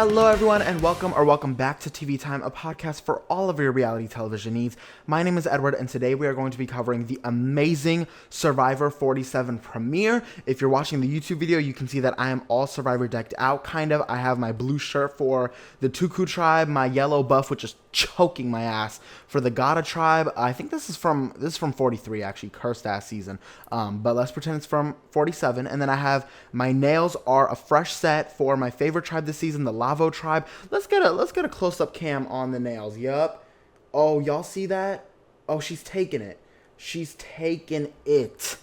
Hello everyone and welcome back to TV Time, a podcast for all of your reality television needs. My name is Edward and today we are going to be covering the amazing Survivor 47 premiere. If you're watching the YouTube video, you can see that I am all Survivor decked out, kind of. I have my blue shirt for the Tuku tribe, my yellow buff, which is choking my ass, for the Gada tribe. I think this is from 43 actually, cursed ass season. But let's pretend it's from 47. And then I have my nails are a fresh set for my favorite tribe this season, the Lavo tribe. Let's get a close-up cam on the nails. Yup. Oh, y'all see that? Oh, she's taking it. She's taking it.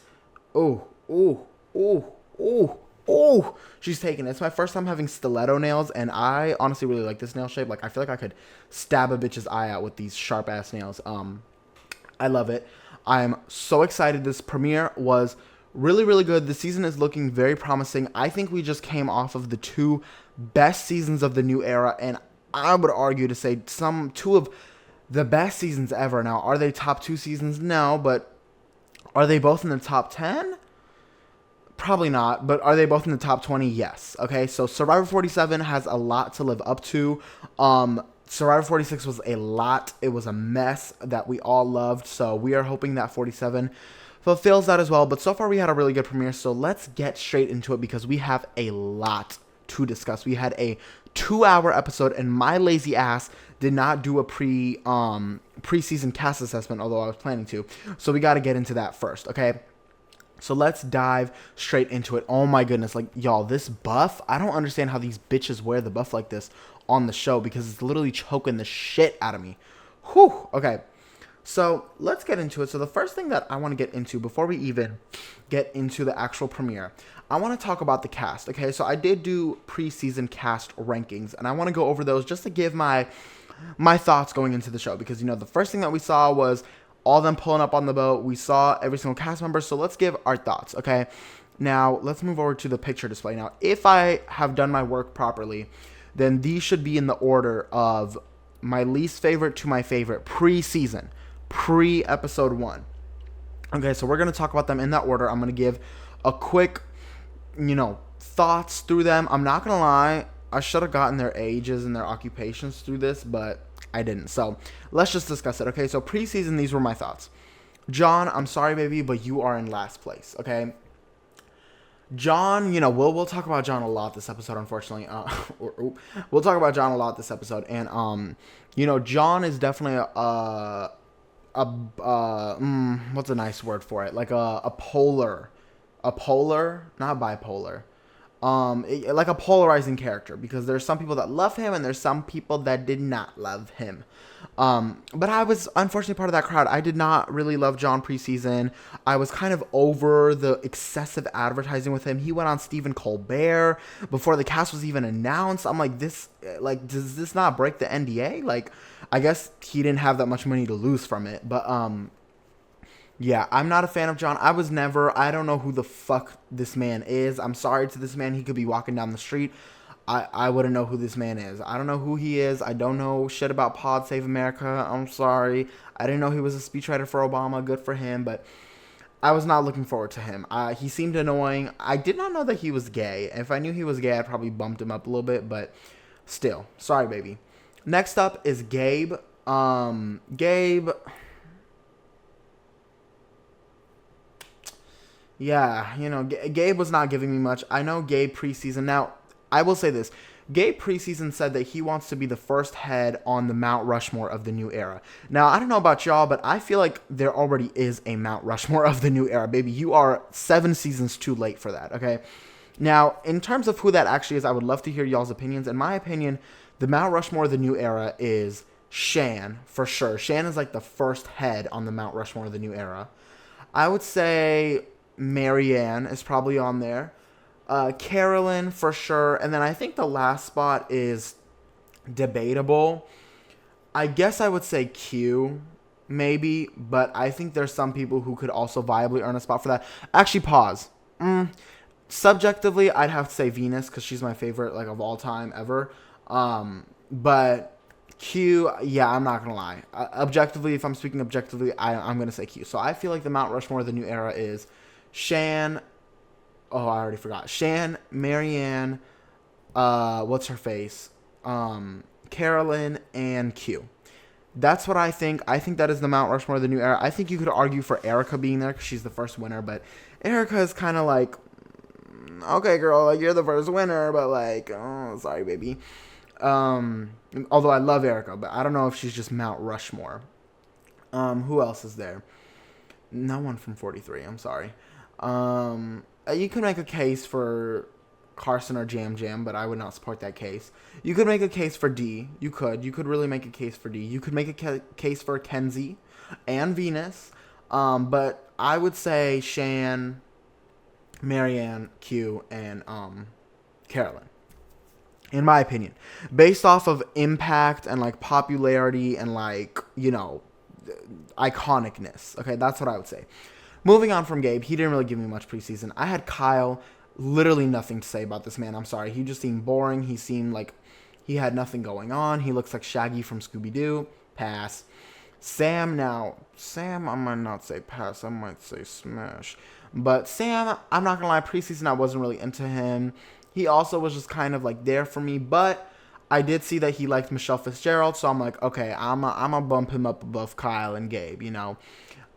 Oh, ooh, ooh, ooh, ooh. She's taking it. It's my first time having stiletto nails, and I honestly really like this nail shape. Like, I feel like I could stab a bitch's eye out with these sharp-ass nails. I love it. I'm so excited. This premiere was really, really good. The season is looking very promising. I think we just came off of the two best seasons of the new era, and I would argue to say two of the best seasons ever. Now, are they top two seasons? No, but are they both in the top 10? Probably not, but are they both in the top 20? Yes. Okay, so Survivor 47 has a lot to live up to. Survivor 46 was a lot. It was a mess that we all loved, so we are hoping that 47 fulfills that as well. But so far, we had a really good premiere, so let's get straight into it because we have a lot to discuss. We had a 2-hour episode, and my lazy ass did not do a preseason cast assessment, although I was planning to. So we got to get into that first, okay? So let's dive straight into it. Oh my goodness, like, y'all, this buff, I don't understand how these bitches wear the buff like this on the show because it's literally choking the shit out of me. Whew, okay. So let's get into it. So the first thing that I want to get into before we even get into the actual premiere, I want to talk about the cast. Okay, so I did do preseason cast rankings, and I want to go over those just to give my thoughts going into the show because, you know, the first thing that we saw was all of them pulling up on the boat. We saw every single cast member, so let's give our thoughts, okay? Now, let's move over to the picture display. Now, if I have done my work properly, then these should be in the order of my least favorite to my favorite pre-season. Pre-episode 1. Okay, so we're going to talk about them in that order. I'm going to give a quick, thoughts through them. I'm not going to lie. I should have gotten their ages and their occupations through this, but I didn't. So let's just discuss it. Okay, so pre-season, these were my thoughts. Jon, I'm sorry, baby, but you are in last place, okay? Jon, we'll talk about Jon a lot this episode, unfortunately. We'll talk about Jon a lot this episode. And, Jon is definitely what's a nice word for it? Like a polar, not bipolar. Like a polarizing character because there's some people that love him and there's some people that did not love him. But I was unfortunately part of that crowd. I did not really love Jon preseason. I was kind of over the excessive advertising with him. He went on Stephen Colbert before the cast was even announced. I'm like, does this not break the NDA? Like, I guess he didn't have that much money to lose from it. But, yeah, I'm not a fan of Jon. I don't know who the fuck this man is. I'm sorry to this man. He could be walking down the street. I wouldn't know who this man is. I don't know who he is. I don't know shit about Pod Save America. I'm sorry. I didn't know he was a speechwriter for Obama. Good for him. But I was not looking forward to him. He seemed annoying. I did not know that he was gay. If I knew he was gay, I'd probably bumped him up a little bit. But still, sorry, baby. Next up is Gabe. Yeah, Gabe was not giving me much. I know Gabe preseason. Now, I will say this. Gabe preseason said that he wants to be the first head on the Mount Rushmore of the new era. Now, I don't know about y'all, but I feel like there already is a Mount Rushmore of the new era. Baby, you are 7 seasons too late for that, okay? Now, in terms of who that actually is, I would love to hear y'all's opinions. In my opinion, the Mount Rushmore of the new era is Shan, for sure. Shan is like the first head on the Mount Rushmore of the new era. I would say Marianne is probably on there. Carolyn, for sure. And then I think the last spot is debatable. I guess I would say Q, maybe. But I think there's some people who could also viably earn a spot for that. Actually, pause. Subjectively, I'd have to say Venus because she's my favorite, like, of all time ever. But Q, yeah, I'm not going to lie. Objectively, if I'm speaking objectively, I'm going to say Q. So I feel like the Mount Rushmore of the new era is Shan. Oh, I already forgot. Shan, Marianne, what's her face? Carolyn, and Q. That's what I think. I think that is the Mount Rushmore of the new era. I think you could argue for Erica being there because she's the first winner, but Erica is kind of like, okay, girl, like, you're the first winner, but like, oh, sorry, baby. Although I love Erica, but I don't know if she's just Mount Rushmore. Who else is there? No one from 43. I'm sorry. You could make a case for Carson or Jam Jam, but I would not support that case. You could make a case for D. You could really make a case for D. You could make a case for Kenzie and Venus. But I would say Shan, Marianne, Q, and Carolyn. In my opinion, based off of impact and like popularity and like, you know, iconicness. Okay, that's what I would say. Moving on from Gabe, he didn't really give me much preseason. I had Kyle. Literally nothing to say about this man. I'm sorry. He just seemed boring. He seemed like he had nothing going on. He looks like Shaggy from Scooby-Doo. Pass. Sam, I might not say pass. I might say smash. But Sam, I'm not going to lie, preseason I wasn't really into him. He also was just kind of like there for me. But I did see that he liked Michelle Fitzgerald. So I'm like, okay, I'm going to bump him up above Kyle and Gabe, you know.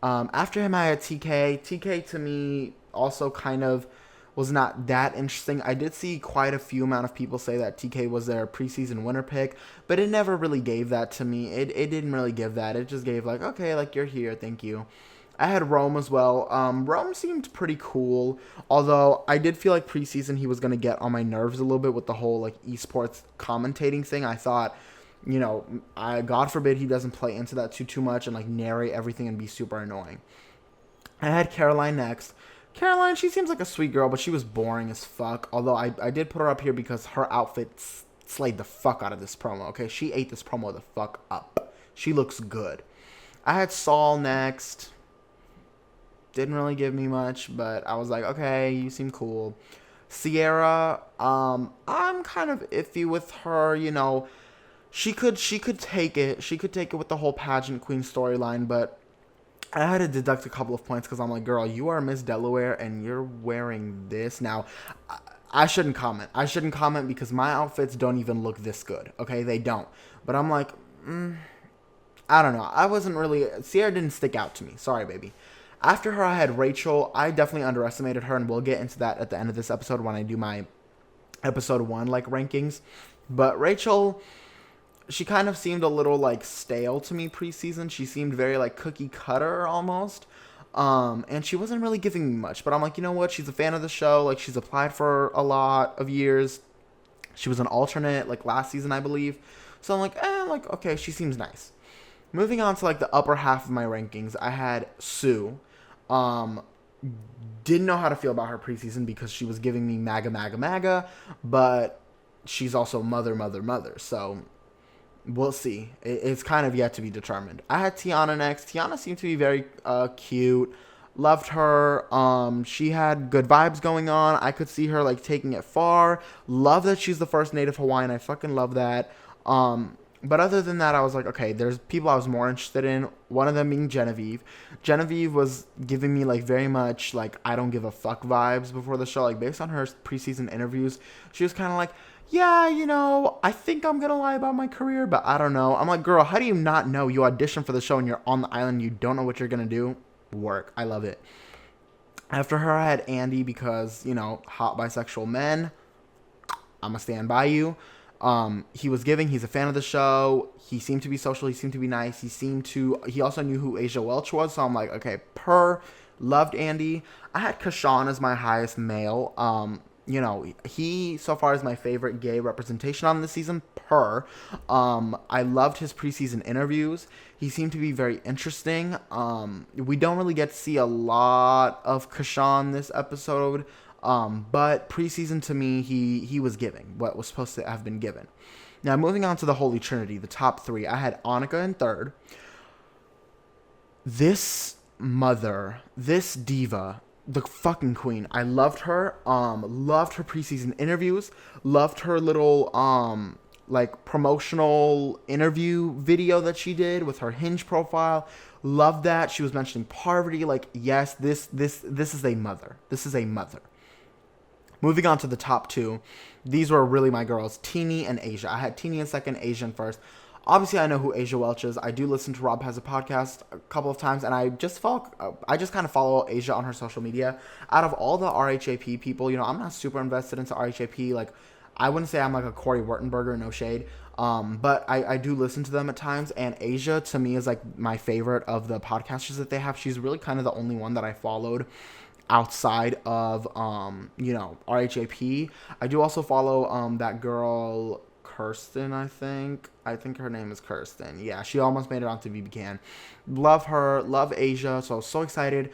After him, I had TK. TK to me also kind of was not that interesting. I did see quite a few amount of people say that TK was their preseason winner pick, but it never really gave that to me. It didn't really give that. It just gave like, okay, like, you're here, thank you. I had Rome as well. Rome seemed pretty cool, although I did feel like preseason he was going to get on my nerves a little bit with the whole like esports commentating thing. I thought, you know, God forbid he doesn't play into that too much and like narrate everything and be super annoying. I had Caroline next. Caroline, she seems like a sweet girl, but she was boring as fuck. Although I did put her up here because her outfit slayed the fuck out of this promo, okay? She ate this promo the fuck up. She looks good. I had Saul next. Didn't really give me much, but I was like, okay, you seem cool. Sierra, I'm kind of iffy with her, you know. She could take it. She could take it with the whole pageant queen storyline, but I had to deduct a couple of points because I'm like, girl, you are Miss Delaware and you're wearing this. Now, I shouldn't comment. I shouldn't comment because my outfits don't even look this good. Okay, they don't. But I'm like, I don't know. I wasn't really... Sierra didn't stick out to me. Sorry, baby. After her, I had Rachel. I definitely underestimated her, and we'll get into that at the end of this episode when I do my episode 1, like, rankings. But Rachel... She kind of seemed a little, like, stale to me preseason. She seemed very, like, cookie cutter almost. And she wasn't really giving me much. But I'm like, you know what? She's a fan of the show. Like, she's applied for a lot of years. She was an alternate, like, last season, I believe. So I'm like, okay, she seems nice. Moving on to, like, the upper half of my rankings, I had Sue. Didn't know how to feel about her preseason because she was giving me MAGA. But she's also mother. So... we'll see. It's kind of yet to be determined. I had Tiana next. Tiana seemed to be very cute. Loved her. She had good vibes going on. I could see her like taking it far. Love that she's the first native Hawaiian. I fucking love that. But other than that, I was like, okay, there's people I was more interested in. One of them being Genevieve. Genevieve was giving me like very much like I don't give a fuck vibes before the show. Like based on her preseason interviews, she was kind of like, yeah, you know, I think I'm going to lie about my career, but I don't know. I'm like, girl, how do you not know? You audition for the show and you're on the island. You don't know what you're going to do. Work. I love it. After her, I had Andy because, you know, hot bisexual men. I'm going to stand by you. He's a fan of the show. He seemed to be social. He seemed to be nice. He also knew who Asia Welch was. So I'm like, okay, loved Andy. I had Kashawn as my highest male. You know, he so far is my favorite gay representation on this season, I loved his preseason interviews. He seemed to be very interesting. We don't really get to see a lot of Kashawn this episode, but preseason to me, he was giving what was supposed to have been given. Now, moving on to the Holy Trinity, the top 3, I had Annika in 3rd. This mother, this diva... the fucking queen. I loved her. Loved her preseason interviews. Loved her little like promotional interview video that she did with her Hinge profile. Loved that. She was mentioning poverty. Like, yes, this is a mother. This is a mother. moving on to the top two, these were really my girls, Teenie and Asia. I had Teenie in second, Asia in first. Obviously, I know who Asia Welch is. I do listen to Rob Has a Podcast a couple of times, and I just kind of follow Asia on her social media. Out of all the RHAP people, I'm not super invested into RHAP. Like, I wouldn't say I'm like a Corey Wurtenberger, no shade. But I do listen to them at times, and Asia to me is like my favorite of the podcasters that they have. She's really kind of the only one that I followed outside of RHAP. I do also follow that girl Kirsten, I think her name is Kirsten. Yeah, she almost made it onto BBCan. Love her, love Asia, so I was so excited.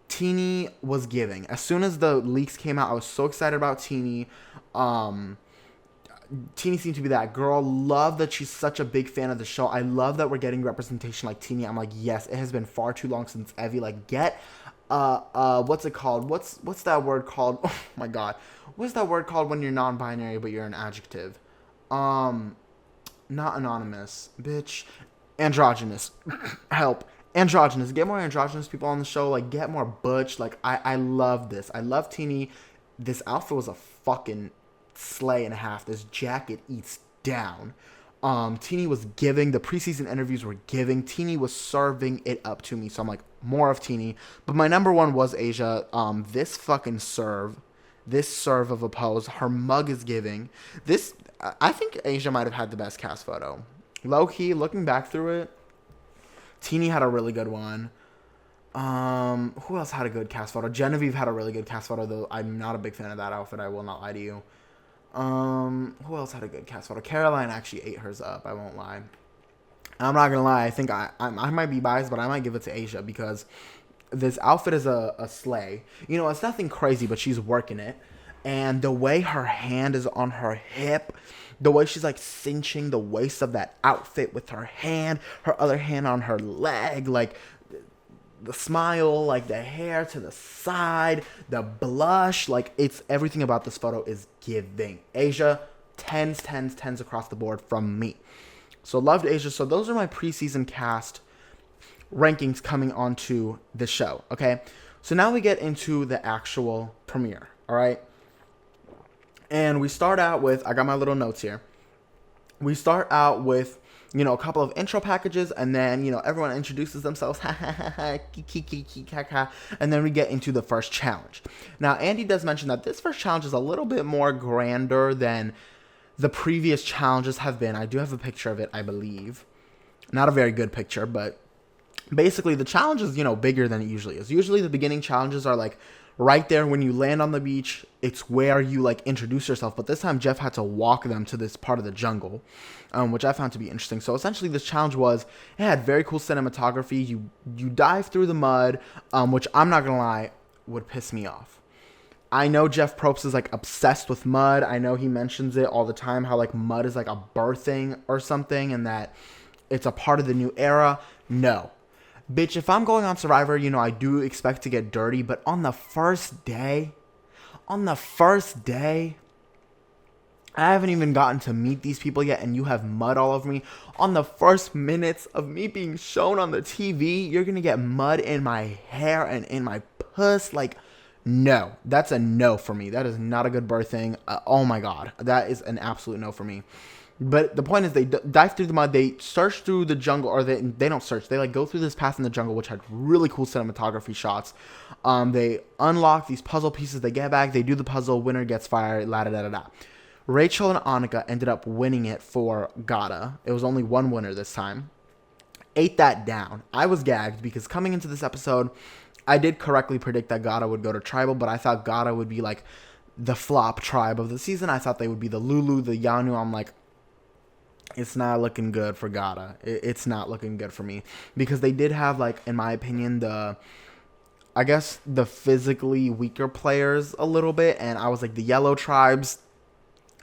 Teenie was giving. As soon as the leaks came out, I was so excited about Teenie. Teenie seemed to be that girl. Love that she's such a big fan of the show. I love that we're getting representation like Teenie. I'm like, yes, it has been far too long since Evie. Like, get what's it called? What's that word called? Oh my god. What's that word called when you're non-binary but you're an adjective? Not anonymous, bitch. Androgynous. Help. Androgynous. Get more androgynous people on the show. Like, get more butch. Like, I love this. I love Teenie. This outfit was a fucking slay and a half. This jacket eats down. Teenie was giving. The preseason interviews were giving. Teenie was serving it up to me. So I'm like, more of Teenie. But my number one was Asia. This fucking serve. This serve of a pose. Her mug is giving. This, I think Asia might have had the best cast photo. Low key, looking back through it, Teenie had a really good one. Who else had a good cast photo? Genevieve had a really good cast photo, though I'm not a big fan of that outfit. I will not lie to you. Who else had a good cast photo? Caroline actually ate hers up. I won't lie. I'm not gonna lie. I think I might be biased, but I might give it to Asia because this outfit is a slay. It's nothing crazy, but she's working it. And the way her hand is on her hip, the way she's like cinching the waist of that outfit with her hand, her other hand on her leg, like the smile, like the hair to the side, the blush, like it's everything about this photo is giving. Asia, 10s across the board from me. So loved Asia. So those are my preseason cast rankings coming onto the show. Okay. So now we get into the actual premiere. All right. And we start out with, I got my little notes here. We start out with, a couple of intro packages, and then, everyone introduces themselves, and then we get into the first challenge. Now, Andy does mention that this first challenge is a little bit more grander than the previous challenges have been. I do have a picture of it, I believe. Not a very good picture, but basically the challenge is, bigger than it usually is. Usually the beginning challenges are like, right there when you land on the beach, it's where you like introduce yourself. But this time Jeff had to walk them to this part of the jungle, which I found to be interesting. So essentially this challenge it had very cool cinematography. You dive through the mud, which I'm not gonna lie would piss me off. I know Jeff Probst is like obsessed with mud. I know he mentions it all the time, how like mud is like a birthing or something and that it's a part of the new era. No. Bitch, if I'm going on Survivor, I do expect to get dirty, but on the first day, I haven't even gotten to meet these people yet, and you have mud all over me. On the first minutes of me being shown on the TV, you're gonna get mud in my hair and in my puss. Like, no, that's a no for me. That is not a good birthing. Oh my God, that is an absolute no for me. But the point is they dive through the mud, they search through the jungle, or they don't search, they like go through this path in the jungle, which had really cool cinematography shots. They unlock these puzzle pieces, they get back, they do the puzzle, winner gets fired, la-da-da-da-da. Rachel and Annika ended up winning it for Gata. It was only one winner this time. Ate that down. I was gagged because coming into this episode, I did correctly predict that Gata would go to Tribal, but I thought Gata would be like the flop tribe of the season. I thought they would be the Lulu, the Yanu. I'm like, it's not looking good for Gata. It's not looking good for me. Because they did have, like, in my opinion, the physically weaker players a little bit. And I was like, the yellow tribes,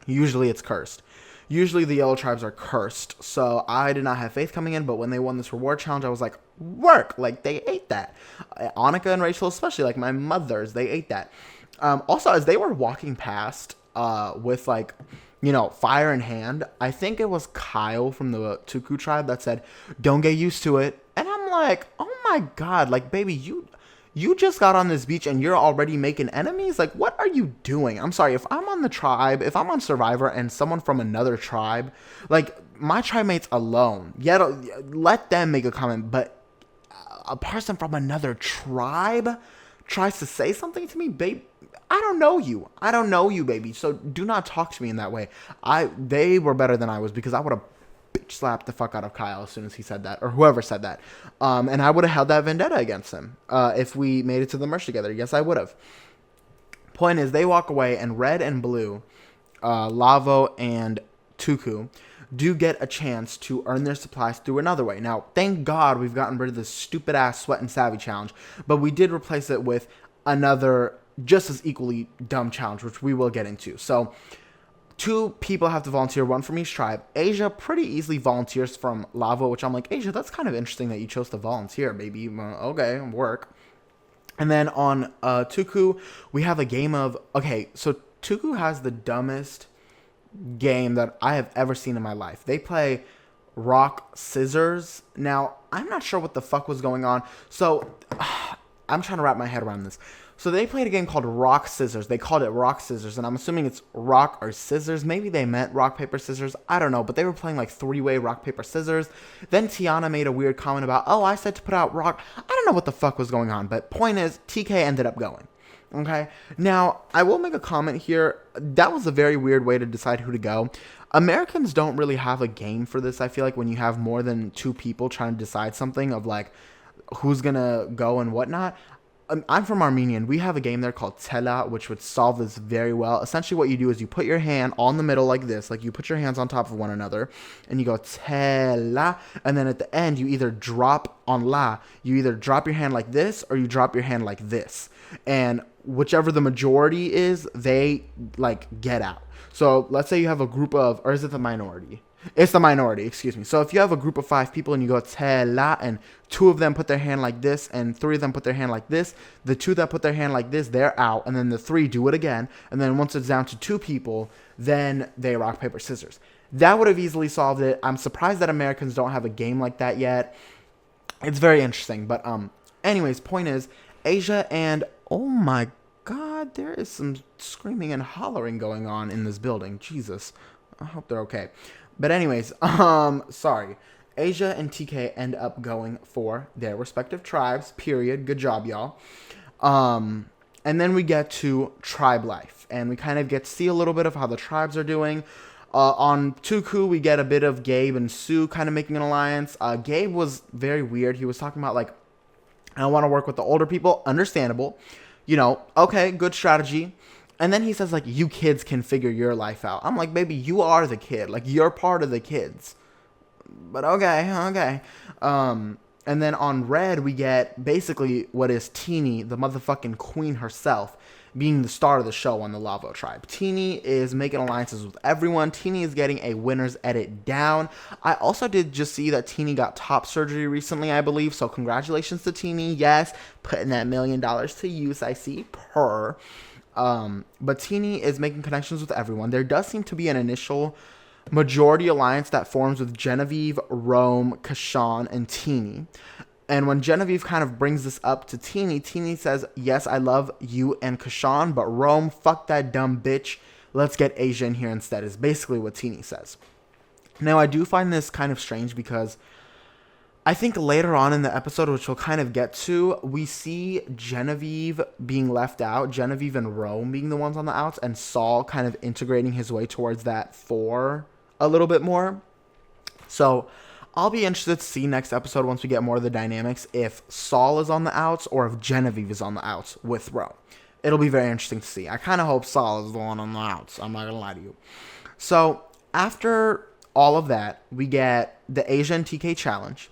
usually it's cursed. Usually the yellow tribes are cursed. So I did not have faith coming in. But when they won this reward challenge, I was like, work. Like, they ate that. Annika and Rachel especially, like my mothers, they ate that. Also, as they were walking past with, like, fire in hand, I think it was Kyle from the Tuku tribe that said, don't get used to it. And I'm like, oh my God, like, baby, you You just got on this beach and you're already making enemies? Like, what are you doing? I'm sorry, if I'm on the tribe, if I'm on Survivor and someone from another tribe, like, my tribe mates alone, yet let them make a comment, but a person from another tribe tries to say something to me, babe, I don't know you. I don't know you, baby. So do not talk to me in that way. They were better than I was, because I would have bitch slapped the fuck out of Kyle as soon as he said that, or whoever said that. And I would have held that vendetta against him if we made it to the merch together. Yes, I would have. Point is, they walk away, and red and blue, Lavo and Tuku, do get a chance to earn their supplies through another way. Now, thank God we've gotten rid of this stupid ass Sweat and Savvy challenge, but we did replace it with another just as equally dumb challenge, which we will get into. So 2 people have to volunteer, 1 from each tribe. Asia pretty easily volunteers from Lavo, which I'm like, Asia, that's kind of interesting that you chose to volunteer, baby. Okay, work. And then on Tuku, we have a game of, okay, so Tuku has the dumbest game that I have ever seen in my life. They play rock, scissors. Now, I'm not sure what the fuck was going on. So, I'm trying to wrap my head around this. So they played a game called Rock Scissors. They called it Rock Scissors, and I'm assuming it's rock or scissors. Maybe they meant rock, paper, scissors. I don't know, but they were playing like 3-way rock, paper, scissors. Then Tiana made a weird comment about, oh, I said to put out rock. I don't know what the fuck was going on, but point is, TK ended up going. Okay? Now, I will make a comment here. That was a very weird way to decide who to go. Americans don't really have a game for this. I feel like when you have more than 2 people trying to decide something of like who's gonna go and whatnot. I'm from Armenia. We have a game there called Tela, which would solve this very well. Essentially, what you do is you put your hand on the middle like this, like you put your hands on top of one another, and you go Tela, and then at the end, you either drop on La, you either drop your hand like this, or you drop your hand like this. And whichever the majority is, they, like, get out. So, let's say you have a group of, or is it the minority? It's the minority, excuse me. So if you have a group of 5 people and you go Tela, and 2 of them put their hand like this and 3 of them put their hand like this, the 2 that put their hand like this, they're out, and then the 3 do it again, and then once it's down to 2 people, then they rock, paper, scissors. That would have easily solved it. I'm surprised that Americans don't have a game like that yet. It's very interesting, but anyways, point is, Asia and, oh my god, there is some screaming and hollering going on in this building. Jesus. I hope they're okay. But anyways, sorry. Asia and TK end up going for their respective tribes, period. Good job, y'all. And then we get to tribe life, and we kind of get to see a little bit of how the tribes are doing. On Tuku, we get a bit of Gabe and Sue kind of making an alliance. Gabe was very weird. He was talking about, like, I want to work with the older people. Understandable. You know, okay, good strategy. And then he says, like, you kids can figure your life out. I'm like, baby, you are the kid. Like, you're part of the kids. But okay. And then on red, we get basically what is Teeny, the motherfucking queen herself, being the star of the show on the Lavo tribe. Teeny is making alliances with everyone. Teeny is getting a winner's edit down. I also did just see that Teeny got top surgery recently, I believe. So congratulations to Teeny. Yes, putting that $1 million to use, I see, per. But Teeny is making connections with everyone. There does seem to be an initial majority alliance that forms with Genevieve, Rome, Kashan, and Teeny. And when Genevieve kind of brings this up to Teeny, Teeny says, yes, I love you and Kashan, but Rome, fuck that dumb bitch. Let's get Asia in here instead, is basically what Teeny says. Now, I do find this kind of strange because I think later on in the episode, which we'll kind of get to, we see Genevieve being left out, Genevieve and Rome being the ones on the outs, and Saul kind of integrating his way towards that 4 a little bit more. So I'll be interested to see next episode, once we get more of the dynamics, if Saul is on the outs or if Genevieve is on the outs with Rome. It'll be very interesting to see. I kind of hope Saul is the one on the outs. I'm not going to lie to you. So after all of that, we get the Asia and TK challenge,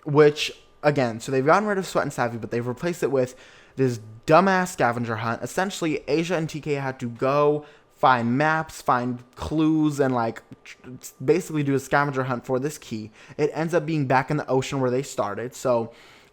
which, again, so they've gotten rid of Sweat and Savvy, but they've replaced it with this dumbass scavenger hunt. Essentially, Asia and TK had to go find maps, find clues, and, like, basically do a scavenger hunt for this key. It ends up being back in the ocean where they started. So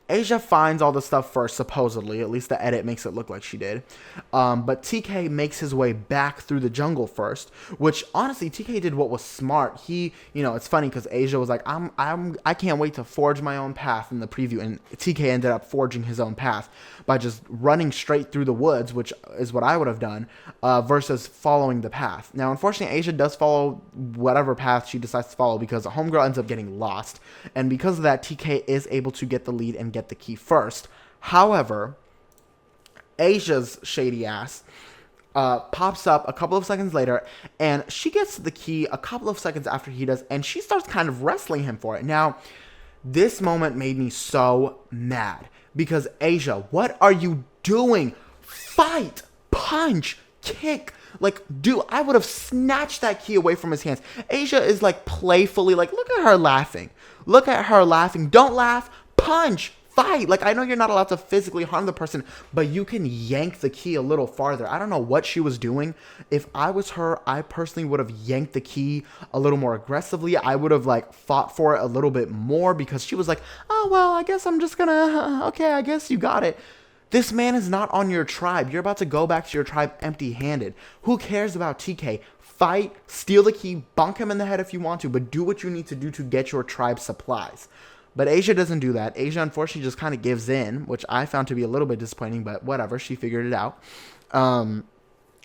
Asia finds all the stuff first, supposedly. At least the edit makes it look like she did. But TK makes his way back through the jungle first, which honestly, TK did what was smart. It's funny because Asia was like, I can't wait to forge my own path in the preview, and TK ended up forging his own path by just running straight through the woods, which is what I would have done, versus following the path. Now, unfortunately, Asia does follow whatever path she decides to follow because a homegirl ends up getting lost, and because of that, TK is able to get the lead and get the key first. However, Asia's shady ass pops up a couple of seconds later, and she gets the key a couple of seconds after he does, and she starts kind of wrestling him for it. Now, this moment made me so mad because Asia, what are you doing? Fight, punch, kick. Like, dude, I would have snatched that key away from his hands. Asia is like playfully like, look at her laughing. Look at her laughing. Don't laugh. Punch. Fight. Like, I know you're not allowed to physically harm the person, but you can yank the key a little farther. I don't know what she was doing. If I was her, I personally would have yanked the key a little more aggressively. I would have like fought for it a little bit more because she was like, oh, well, I guess I'm just gonna, okay, I guess you got it. This man is not on your tribe. You're about to go back to your tribe empty-handed. Who cares about TK? Fight, steal the key, bonk him in the head if you want to, but do what you need to do to get your tribe supplies. But Asia doesn't do that. Asia, unfortunately, just kind of gives in, which I found to be a little bit disappointing, but whatever. She figured it out. And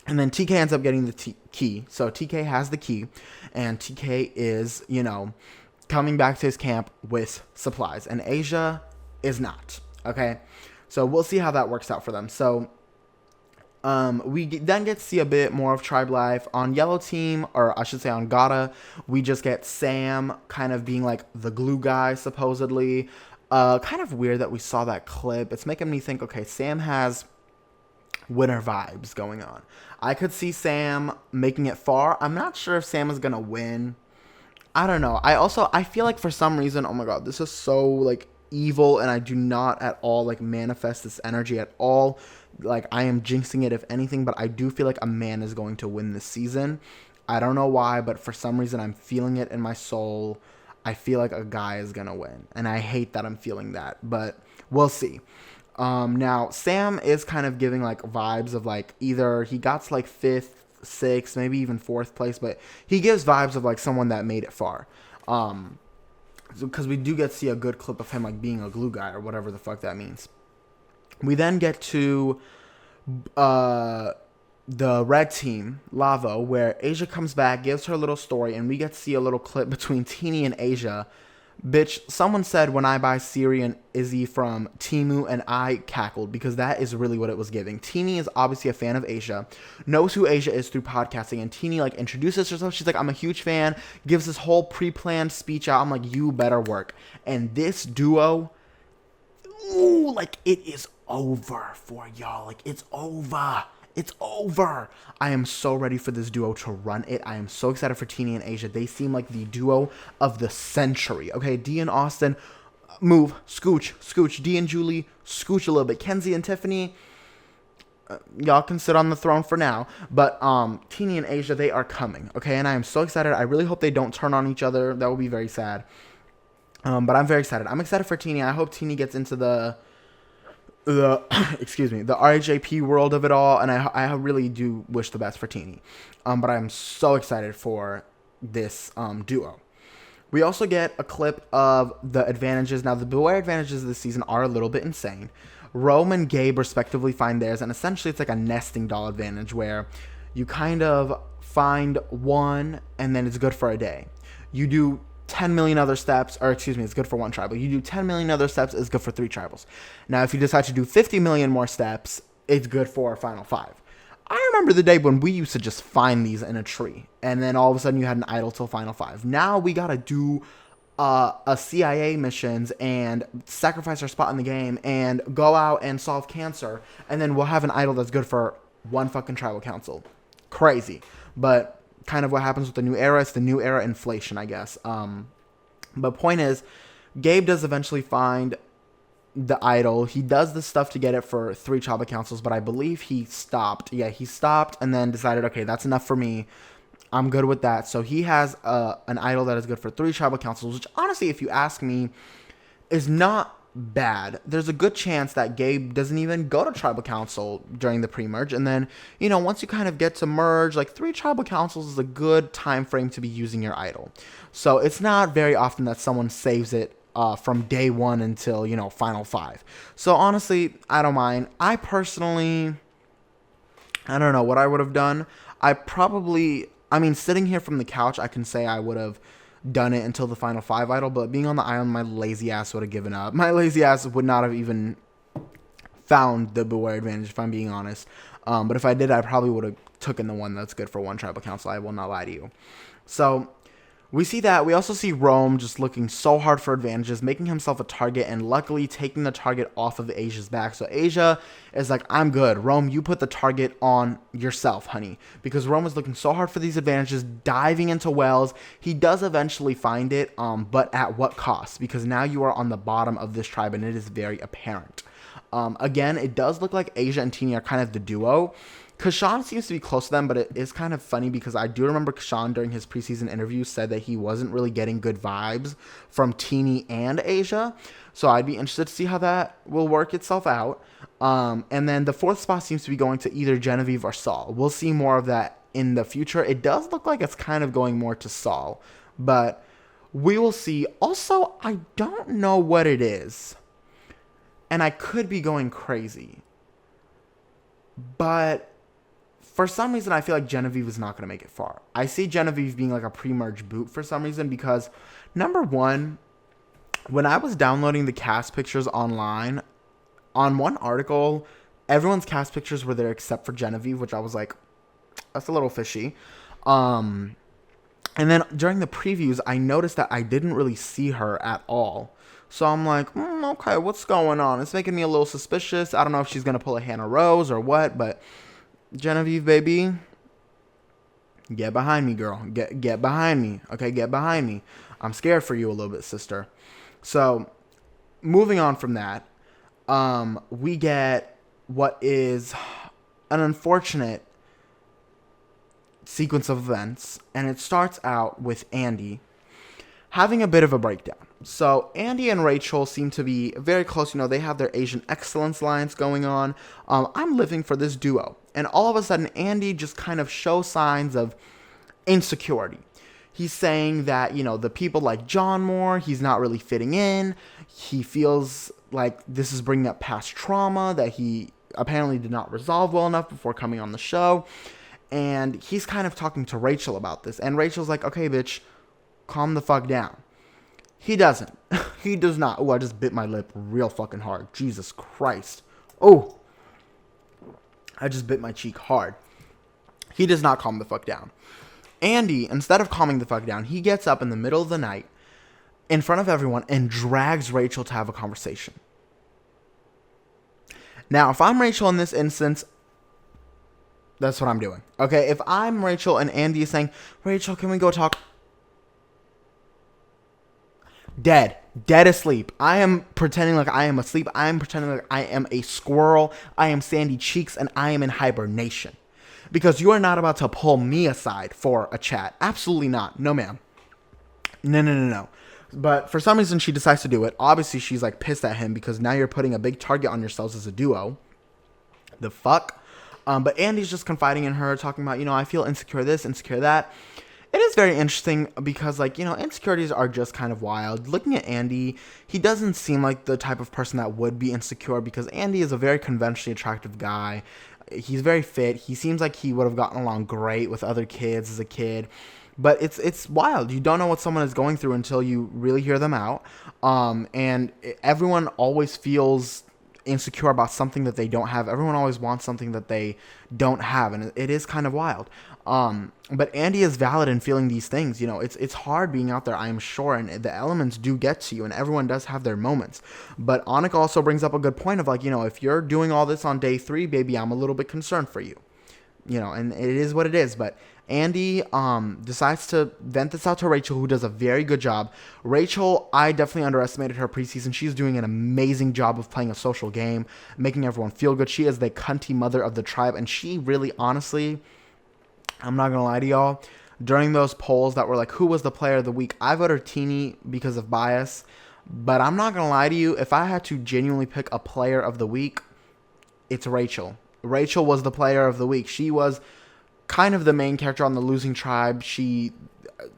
then TK ends up getting the key. So TK has the key, and TK is, coming back to his camp with supplies. And Asia is not, okay? So we'll see how that works out for them. So we then get to see a bit more of tribe life on Yellow Team, or I should say on Gata. We just get Sam kind of being like the glue guy, supposedly. Kind of weird that we saw that clip. It's making me think, okay, Sam has winner vibes going on. I could see Sam making it far. I'm not sure if Sam is going to win. I don't know. I feel like for some reason, oh my god, this is so like evil, and I do not at all like manifest this energy at all. Like, I am jinxing it if anything, but I do feel like a man is going to win this season. I don't know why, but for some reason I'm feeling it in my soul. I feel like a guy is gonna win, and I hate that I'm feeling that, but we'll see. Now Sam is kind of giving like vibes of like either he got to like 5th, 6th, maybe even 4th place, but he gives vibes of like someone that made it far. Because we do get to see a good clip of him like being a glue guy or whatever the fuck that means. We then get to the red team, Lavo, where Asia comes back, gives her a little story, and we get to see a little clip between Teenie and Asia. Bitch, someone said when I buy Siri and Izzy from Temu, and I cackled because that is really what it was giving. Teenie is obviously a fan of Asia, knows who Asia is through podcasting, and Teenie like introduces herself. She's like, I'm a huge fan, gives this whole pre-planned speech out. I'm like, you better work. And this duo, ooh, like it is over for y'all. Like, it's over. It's over. I am so ready for this duo to run it. I am so excited for Teenie and Asia. They seem like the duo of the century. Okay, D and Austin, move, scooch, scooch. D and Julie, scooch a little bit. Kenzie and Tiffany, y'all can sit on the throne for now. But Teenie and Asia, they are coming. Okay, and I am so excited. I really hope they don't turn on each other. That would be very sad. But I'm very excited. I'm excited for Teenie. I hope Teenie gets into the excuse me, the RHAP world of it all, and I really do wish the best for Teenie. But I'm so excited for this duo. We also get a clip of the advantages. Now, the Beware advantages this season are a little bit insane. Rome and Gabe respectively find theirs, and essentially it's like a nesting doll advantage where you kind of find one and then it's good for a day. You do 10 million other steps, or excuse me, it's good for one tribal. You do 10 million other steps, it's good for 3 tribals. Now, if you decide to do 50 million more steps, it's good for final 5. I remember the day when we used to just find these in a tree, and then all of a sudden you had an idle till final 5. Now we gotta do a CIA missions and sacrifice our spot in the game and go out and solve cancer, and then we'll have an idol that's good for one fucking tribal council. Crazy. But kind of what happens with the new era. It's the new era inflation, I guess. But point is, Gabe does eventually find the idol. He does the stuff to get it for 3 tribal councils, but I believe he stopped. Yeah, he stopped and then decided, okay, that's enough for me. I'm good with that. So he has an idol that is good for 3 tribal councils, which honestly, if you ask me, is not bad, there's a good chance that Gabe doesn't even go to tribal council during the pre-merge. And then, once you kind of get to merge, like 3 tribal councils is a good time frame to be using your idol. So it's not very often that someone saves it from day 1 until, final 5. So honestly, I don't mind. I personally, I don't know what I would have done. Sitting here from the couch, I can say I would have done it until the final 5 idol, but being on the island, my lazy ass would have given up. My lazy ass would not have even found the Beware advantage, if I'm being honest. But if I did, I probably would have taken the one that's good for 1 tribal council. I will not lie to you. So we see that. We also see Rome just looking so hard for advantages, making himself a target, and luckily taking the target off of Asia's back. So Asia is like, I'm good. Rome, you put the target on yourself, honey. Because Rome is looking so hard for these advantages, diving into wells. He does eventually find it, but at what cost? Because now you are on the bottom of this tribe, and it is very apparent. Again, it does look like Asia and Teenie are kind of the duo. Kashan seems to be close to them, but it is kind of funny because I do remember Kashan during his preseason interview said that he wasn't really getting good vibes from Teenie and Asia. So I'd be interested to see how that will work itself out. And then the 4th spot seems to be going to either Genevieve or Saul. We'll see more of that in the future. It does look like it's kind of going more to Saul, but we will see. Also, I don't know what it is, and I could be going crazy, but for some reason, I feel like Genevieve is not going to make it far. I see Genevieve being like a pre-merge boot for some reason because, number one, when I was downloading the cast pictures online, on one article, everyone's cast pictures were there except for Genevieve, which I was like, that's a little fishy. And then during the previews, I noticed that I didn't really see her at all. So I'm like, okay, what's going on? It's making me a little suspicious. I don't know if she's going to pull a Hannah Rose or what, but Genevieve, baby, get behind me, girl. Get behind me. Okay, get behind me. I'm scared for you a little bit, sister. So, moving on from that, we get what is an unfortunate sequence of events, and it starts out with Andy having a bit of a breakdown. So Andy and Rachel seem to be very close. They have their Asian Excellence Alliance going on. I'm living for this duo. And all of a sudden, Andy just kind of shows signs of insecurity. He's saying that, the people like John more, he's not really fitting in. He feels like this is bringing up past trauma that he apparently did not resolve well enough before coming on the show. And he's kind of talking to Rachel about this. And Rachel's like, okay, bitch, calm the fuck down. He doesn't. He does not. Oh, I just bit my lip real fucking hard. Jesus Christ. Oh, I just bit my cheek hard. He does not calm the fuck down. Andy, instead of calming the fuck down, he gets up in the middle of the night in front of everyone and drags Rachel to have a conversation. Now, if I'm Rachel in this instance, that's what I'm doing. Okay, if I'm Rachel and Andy is saying, Rachel, can we go talk? Dead asleep. I am pretending like I am asleep. I am pretending like I am a squirrel. I am Sandy Cheeks, and I am in hibernation. Because you are not about to pull me aside for a chat. Absolutely not. No, ma'am. No. But for some reason, she decides to do it. Obviously, she's like pissed at him because now you're putting a big target on yourselves as a duo. The fuck? But Andy's just confiding in her, talking about, I feel insecure this, insecure that. It is very interesting because, insecurities are just kind of wild. Looking at Andy, he doesn't seem like the type of person that would be insecure because Andy is a very conventionally attractive guy. He's very fit. He seems like he would have gotten along great with other kids as a kid. But it's wild. You don't know what someone is going through until you really hear them out. And everyone always feels insecure about something that they don't have. Everyone always wants something that they don't have, and it is kind of wild. But Andy is valid in feeling these things. It's hard being out there, I am sure, and the elements do get to you, and everyone does have their moments. But Annika also brings up a good point of if you're doing all this on day 3, baby, I'm a little bit concerned for you. And it is what it is. But Andy decides to vent this out to Rachel, who does a very good job. Rachel, I definitely underestimated her preseason. She's doing an amazing job of playing a social game, making everyone feel good. She is the cunty mother of the tribe, and she really, honestly, I'm not going to lie to y'all, during those polls that were like, who was the player of the week, I voted Teenie because of bias. But I'm not going to lie to you. If I had to genuinely pick a player of the week, it's Rachel. Rachel was the player of the week. She was kind of the main character on the losing tribe.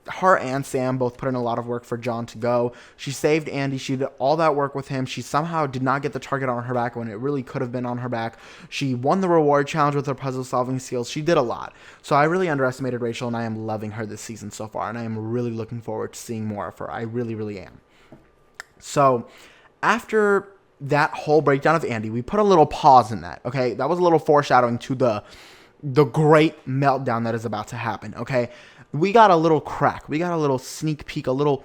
Her and Sam both put in a lot of work for Jon to go. She saved Andy. She did all that work with him. She somehow did not get the target on her back when it really could have been on her back. She won the reward challenge with her puzzle solving skills. She did a lot. So I really underestimated Rachel, and I am loving her this season so far, and I am really looking forward to seeing more of her. I really, really am. So after that whole breakdown of Andy, we put a little pause in that, okay? That was a little foreshadowing to the great meltdown that is about to happen, okay? We got a little crack. We got a little sneak peek, a little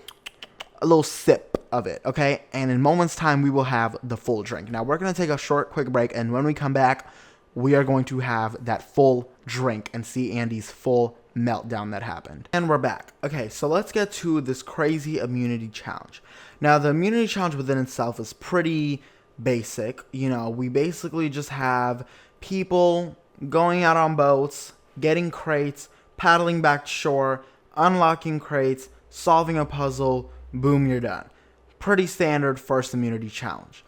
sip of it, okay? And in moments time, we will have the full drink. Now, we're going to take a short, quick break, and when we come back, we are going to have that full drink and see Andy's full meltdown that happened. And we're back. Okay, so let's get to this crazy immunity challenge. Now, the immunity challenge within itself is pretty basic. You know, we basically just have people going out on boats, getting crates, paddling back to shore, unlocking crates, solving a puzzle, boom, you're done. Pretty standard first immunity challenge.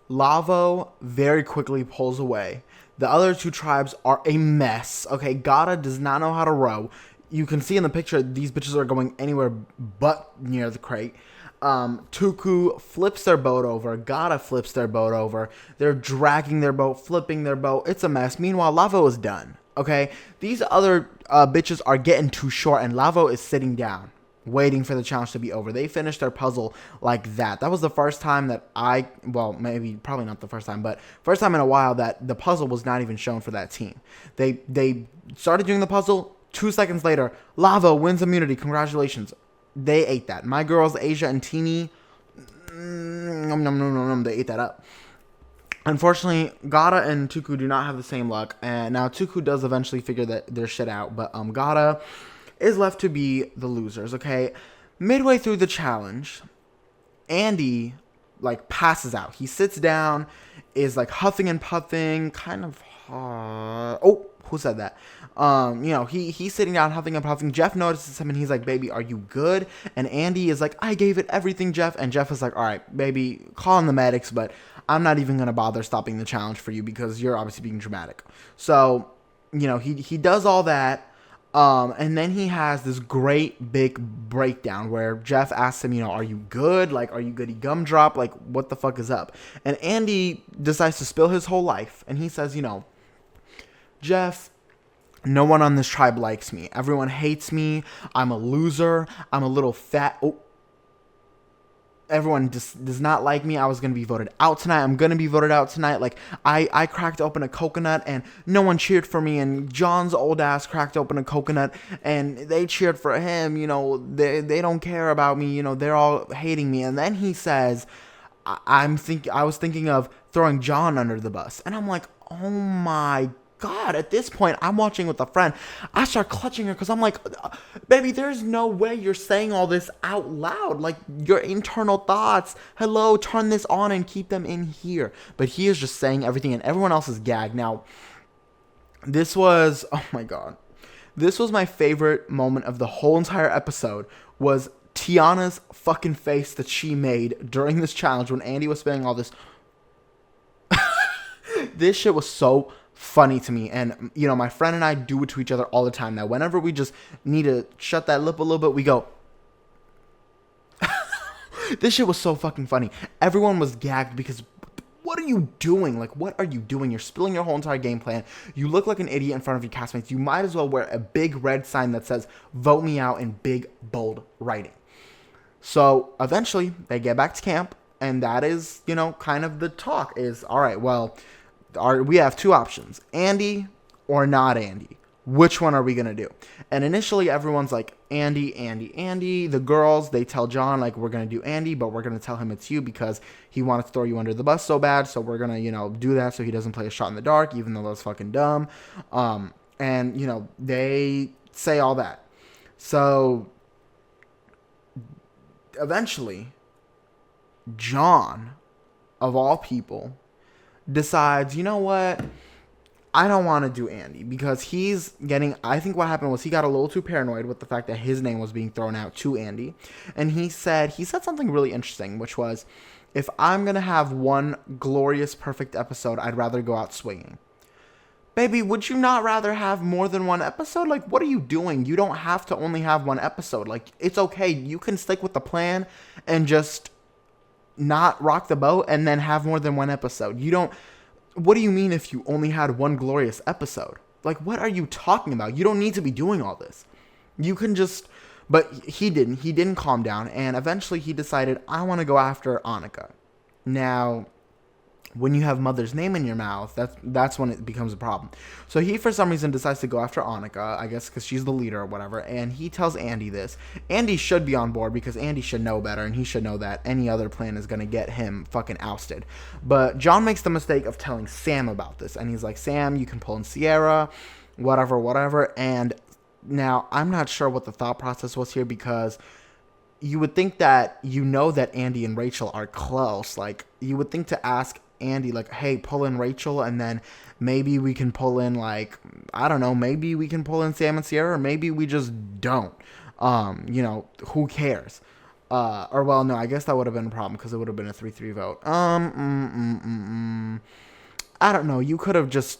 Lavo very quickly pulls away. The other two tribes are a mess. Okay, Gata does not know how to row. You can see in the picture, these bitches are going anywhere but near the crate. Tuku flips their boat over. Gata flips their boat over. They're dragging their boat, flipping their boat. It's a mess. Meanwhile, Lavo is done. Okay, these other bitches are getting too short, and Lavo is sitting down, waiting for the challenge to be over. They finished their puzzle like that. That was the first time that probably not the first time, but first time in a while that the puzzle was not even shown for that team. They started doing the puzzle. 2 seconds later, Lavo wins immunity. Congratulations. They ate that. My girls, Asia and Teeny, they ate that up. Unfortunately, Gata and Tuku do not have the same luck, and now Tuku does eventually figure their shit out, but Gata is left to be the losers, okay? Midway through the challenge, Andy, passes out. He sits down, is, huffing and puffing, kind of hard. Oh, who said that? He's sitting down, huffing and puffing. Jeff notices him, and he's like, baby, are you good? And Andy is like, I gave it everything, Jeff. And Jeff is like, all right, baby, call in the medics, but I'm not even going to bother stopping the challenge for you because you're obviously being dramatic. So, he does all that. And then he has this great big breakdown where Jeff asks him, are you good? Are you goody gumdrop? What the fuck is up? And Andy decides to spill his whole life. And he says, Jeff, no one on this tribe likes me. Everyone hates me. I'm a loser. I'm a little fat. Oh. Everyone does not like me. I was going to be voted out tonight. I'm going to be voted out tonight. I cracked open a coconut and no one cheered for me. And John's old ass cracked open a coconut and they cheered for him. They don't care about me. They're all hating me. And then he says, I was thinking of throwing Jon under the bus. And I'm like, oh my God, at this point, I'm watching with a friend. I start clutching her because I'm like, baby, there's no way you're saying all this out loud. Your internal thoughts. Hello, turn this on and keep them in here. But he is just saying everything and everyone else is gagged. Now, this was, oh my God. This was my favorite moment of the whole entire episode was Tiana's fucking face that she made during this challenge when Andy was spitting all this. This shit was so funny to me, and my friend and I do it to each other all the time. Now whenever we just need to shut that lip a little bit, we go. This shit was so fucking funny. Everyone was gagged because what are you doing? What are you doing? You're spilling your whole entire game plan. You look like an idiot in front of your castmates. You might as well wear a big red sign that says vote me out in big bold writing. So eventually they get back to camp, and that is kind of the talk is, all right, well, we have two options, Andy or not Andy. Which one are we going to do? And initially everyone's like, Andy, Andy, Andy. The girls, they tell Jon, we're going to do Andy, but we're going to tell him it's you because he wanted to throw you under the bus so bad. So we're going to, do that so he doesn't play a shot in the dark, even though that's fucking dumb. And, they say all that. So eventually, Jon, of all people, decides, you know what? I don't want to do Andy because he's getting, I think what happened was he got a little too paranoid with the fact that his name was being thrown out to Andy. And he said something really interesting, which was, if I'm going to have one glorious, perfect episode, I'd rather go out swinging. Baby, would you not rather have more than one episode? Like, what are you doing? You don't have to only have one episode. Like, it's okay. You can stick with the plan and just not rock the boat and then have more than one episode. You don't... What do you mean if you only had one glorious episode? Like, what are you talking about? You don't need to be doing all this. You can just... But he didn't. He didn't calm down. And eventually he decided, I want to go after Annika. Now, when you have mother's name in your mouth, that's when it becomes a problem. So he, for some reason, decides to go after Annika, I guess because she's the leader or whatever. And he tells Andy this. Andy should be on board because Andy should know better. And he should know that any other plan is going to get him fucking ousted. But Jon makes the mistake of telling Sam about this. And he's like, Sam, you can pull in Sierra, whatever. And now, I'm not sure what the thought process was here because you would think that that Andy and Rachel are close. Like, you would think to ask Andy, like, hey, pull in Rachel, and then maybe we can pull in, like, I don't know, maybe we can pull in Sam and Sierra, or maybe we just don't. Who cares? Or, well, no, I guess that would have been a problem because it would have been a 3-3 vote. I don't know. You could have just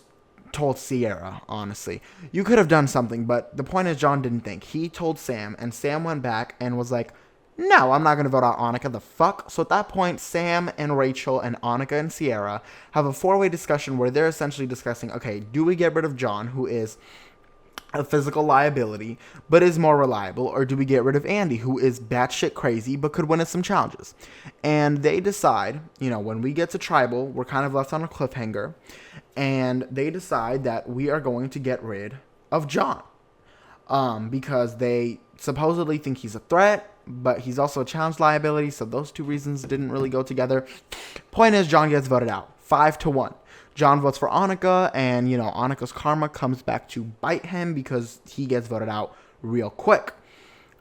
told Sierra, honestly. You could have done something, but the point is Jon didn't think. He told Sam, and Sam went back and was like, no, I'm not going to vote out Annika, the fuck? So at that point, Sam and Rachel and Annika and Sierra have a 4-way discussion where they're essentially discussing, okay, do we get rid of Jon, who is a physical liability, but is more reliable, or do we get rid of Andy, who is batshit crazy, but could win us some challenges? And they decide, when we get to Tribal, we're kind of left on a cliffhanger, and they decide that we are going to get rid of Jon, because they supposedly think he's a threat, but he's also a challenge liability, so those two reasons didn't really go together. Point is, Jon gets voted out, 5-1. Jon votes for Annika, and, Annika's karma comes back to bite him because he gets voted out real quick.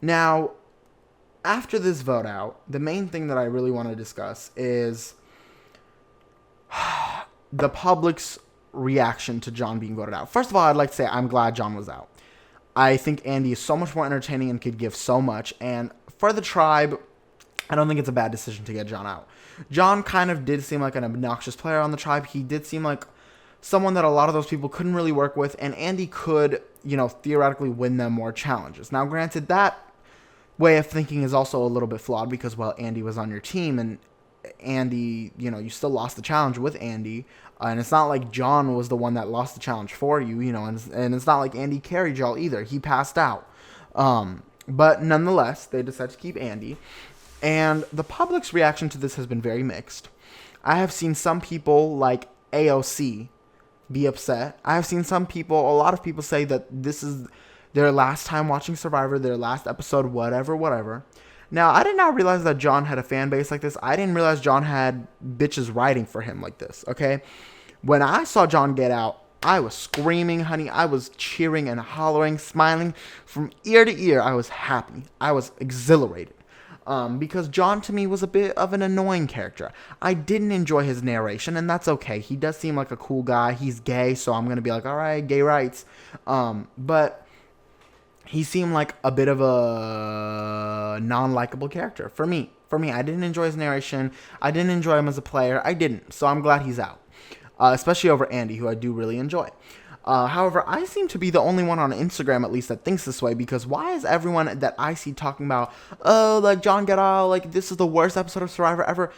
Now, after this vote out, the main thing that I really want to discuss is the public's reaction to Jon being voted out. First of all, I'd like to say I'm glad Jon was out. I think Andy is so much more entertaining and could give so much, and for the tribe, I don't think it's a bad decision to get Jon out. Jon kind of did seem like an obnoxious player on the tribe. He did seem like someone that a lot of those people couldn't really work with, and Andy could, theoretically win them more challenges. Now, granted, that way of thinking is also a little bit flawed because, well, Andy was on your team, and Andy, you still lost the challenge with Andy, and it's not like Jon was the one that lost the challenge for you, and it's not like Andy carried y'all either. He passed out. But nonetheless, they decided to keep Andy. And the public's reaction to this has been very mixed. I have seen some people like AOC be upset. I have seen a lot of people say that this is their last time watching Survivor, their last episode, whatever. Now, I did not realize that Jon had a fan base like this. I didn't realize Jon had bitches writing for him like this, okay? When I saw Jon get out, I was screaming, honey. I was cheering and hollering, smiling from ear to ear. I was happy. I was exhilarated. Because Jon to me was a bit of an annoying character. I didn't enjoy his narration, and that's okay. He does seem like a cool guy. He's gay, so I'm going to be like, all right, gay rights. But he seemed like a bit of a non-likable character for me. I didn't enjoy his narration. I didn't enjoy him as a player. I didn't, so I'm glad he's out. Especially over Andy, who I do really enjoy. However, I seem to be the only one on Instagram, at least, that thinks this way, because why is everyone that I see talking about, oh, like, Jon get out, like, this is the worst episode of Survivor ever?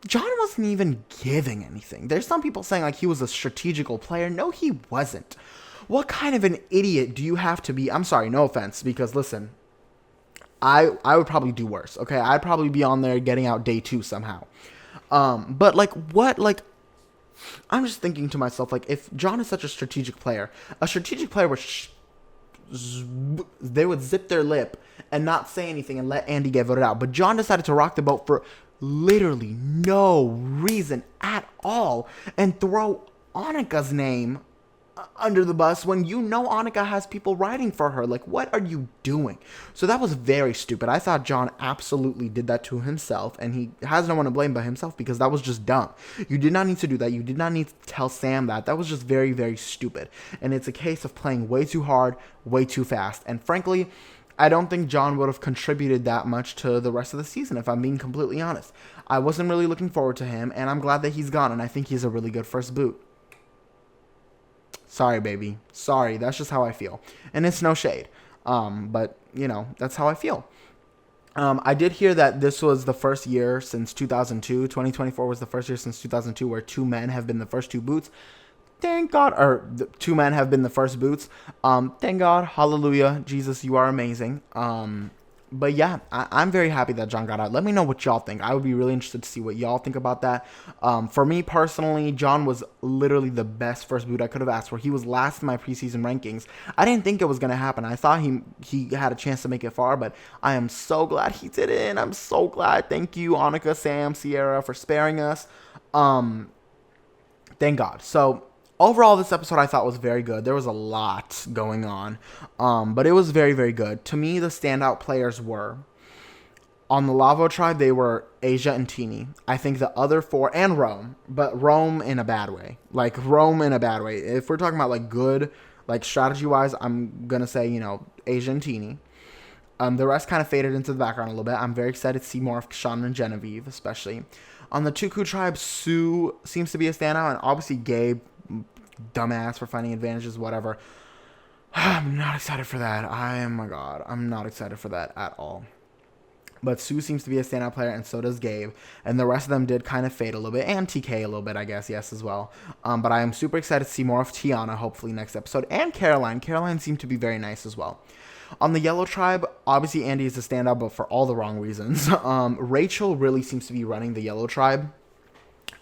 Jon wasn't even giving anything. There's some people saying, like, he was a strategical player. No, he wasn't. What kind of an idiot do you have to be? I'm sorry, no offense, because, listen, I would probably do worse, okay? I'd probably be on there getting out day 2 somehow. But, like, what, like, I'm just thinking to myself, like, if Jon is such a strategic player would they would zip their lip and not say anything and let Andy get voted out. But Jon decided to rock the boat for literally no reason at all and throw Annika's name under the bus when you know Annika has people writing for her. Like, what are you doing? So that was very stupid. I thought Jon absolutely did that to himself, and he has no one to blame but himself because that was just dumb. You did not need to do that. You did not need to tell Sam that. That was just very, very stupid. And it's a case of playing way too hard, way too fast. And frankly, I don't think Jon would have contributed that much to the rest of the season, if I'm being completely honest. I wasn't really looking forward to him, and I'm glad that he's gone, and I think he's a really good first boot. Sorry, baby. Sorry. That's just how I feel. And it's no shade. But, you know, that's how I feel. I did hear that this was the first year since 2002. 2024 was the first year since 2002 where two men have been the first two boots. Thank God. Or two men have been the first boots. Thank God. Hallelujah. Jesus, you are amazing. But yeah, I'm very happy that Jon got out. Let me know what y'all think. I would be really interested to see what y'all think about that. For me personally, Jon was literally the best first boot I could have asked for. He was last in my preseason rankings. I didn't think it was going to happen. I thought he had a chance to make it far, but I am so glad he didn't. I'm so glad. Thank you, Annika, Sam, Sierra, for sparing us. Thank God. So overall, this episode I thought was very good. There was a lot going on, but it was very, very good. To me, the standout players were, on the Lavo tribe, they were Asia and Teenie. I think the other four, and Rome, but Rome in a bad way. Like, Rome in a bad way. If we're talking about, like, good, like, strategy-wise, I'm going to say, you know, Asia and Teenie. The rest kind of faded into the background a little bit. I'm very excited to see more of Sean and Genevieve, especially. On the Tuku tribe, Sue seems to be a standout, and obviously Gabe, dumbass for finding advantages, whatever. I'm not excited for that. My God, I'm not excited for that at all. But Sue seems to be a standout player, and so does Gabe. And the rest of them did kind of fade a little bit, and TK a little bit, I guess, yes, as well. But I am super excited to see more of Tiana, hopefully, next episode. And Caroline. Caroline seemed to be very nice as well. On the Yellow tribe, obviously Andy is a standout, but for all the wrong reasons. Rachel really seems to be running the Yellow tribe.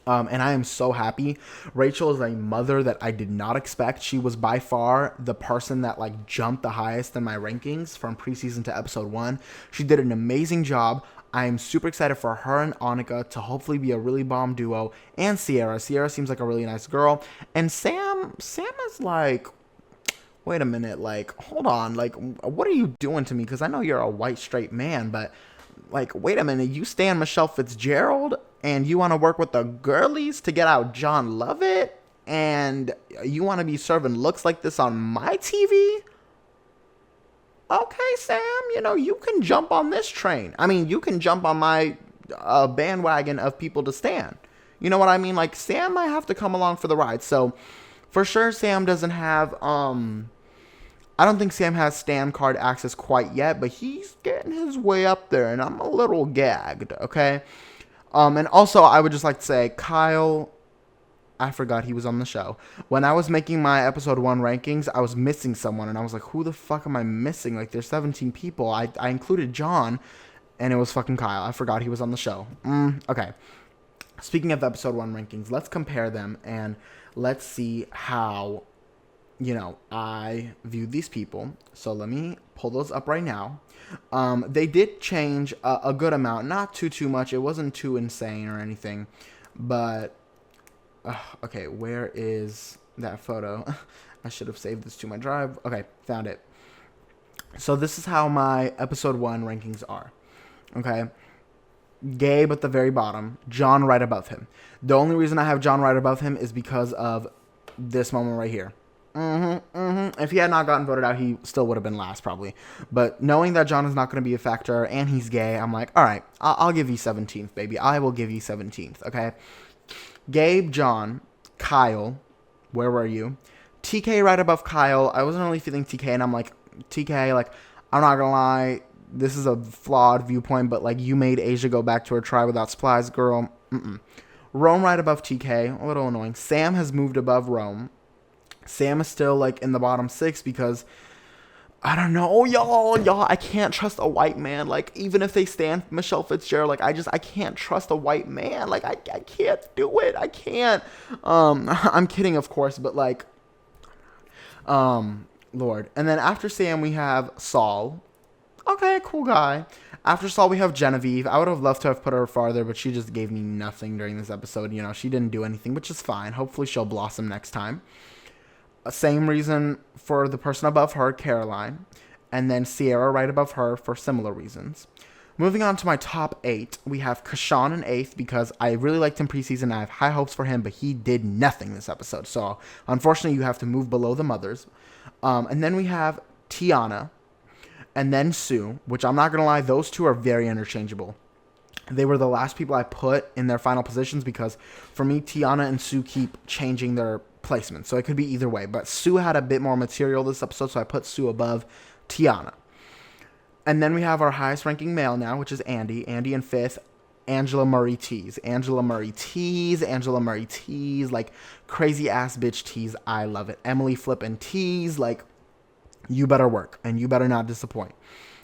And I am so happy. Rachel is a mother that I did not expect. She was by far the person that like jumped the highest in my rankings from preseason to episode 1. She did an amazing job. I am super excited for her and Annika to hopefully be a really bomb duo. And Sierra. Sierra seems like a really nice girl. And Sam is like, wait a minute, like, hold on. Like, what are you doing to me? Because I know you're a white straight man, but like, wait a minute, you stand Michelle Fitzgerald and you want to work with the girlies to get out Jon Lovett and you want to be serving looks like this on my TV? Okay, Sam, you know, you can jump on this train. I mean, you can jump on my bandwagon of people to stand. You know what I mean? Like, Sam might have to come along for the ride. So, for sure, Sam doesn't have, I don't think Sam has stand card access quite yet, but he's getting his way up there, and I'm a little gagged, okay? And also, I would just like to say, Kyle, I forgot he was on the show. When I was making my episode 1 rankings, I was missing someone, and I was like, who the fuck am I missing? Like, there's 17 people. I included Jon, and it was fucking Kyle. I forgot he was on the show. Okay. Speaking of episode 1 rankings, let's compare them, and let's see how, you know, I view these people. So let me pull those up right now. They did change a good amount, not too much. It wasn't too insane or anything, but okay, where is that photo? I should have saved this to my drive. Okay, found it. So this is how my episode 1 rankings are. Okay, Gabe at the very bottom, Jon right above him. The only reason I have Jon right above him is because of this moment right here. If he had not gotten voted out, he still would have been last probably. But knowing that Jon is not going to be a factor and he's gay, I'm like, all right, I'll give you 17th, baby. I will give you 17th, okay? Gabe, Jon, Kyle, where were you? TK right above Kyle. I wasn't really feeling TK, and I'm like, TK, like, I'm not going to lie, this is a flawed viewpoint, but, like, you made Asia go back to her tribe without supplies, girl. Rome right above TK, a little annoying. Sam has moved above Rome. Sam is still, like, in the bottom 6 because, I don't know, y'all, I can't trust a white man. Like, even if they stand Michelle Fitzgerald, like, I can't trust a white man. Like, I can't do it. I can't. I'm kidding, of course, but, like, Lord. And then after Sam, we have Saul. Okay, cool guy. After Saul, we have Genevieve. I would have loved to have put her farther, but she just gave me nothing during this episode. You know, she didn't do anything, which is fine. Hopefully she'll blossom next time. Same reason for the person above her, Caroline, and then Sierra right above her for similar reasons. Moving on to my top 8, we have Kashawn in 8th because I really liked him preseason. I have high hopes for him, but he did nothing this episode. So, unfortunately, you have to move below the mothers. And then we have Tiana and then Sue, which I'm not going to lie, those two are very interchangeable. They were the last people I put in their final positions because, for me, Tiana and Sue keep changing their placement. So, it could be either way. But Sue had a bit more material this episode, so I put Sue above Tiana. And then we have our highest ranking male now, which is Andy. Andy in 5th, Angela Murray tease. Angela Murray tease, like crazy ass bitch tease. I love it. Emily flippin' tease, like you better work and you better not disappoint.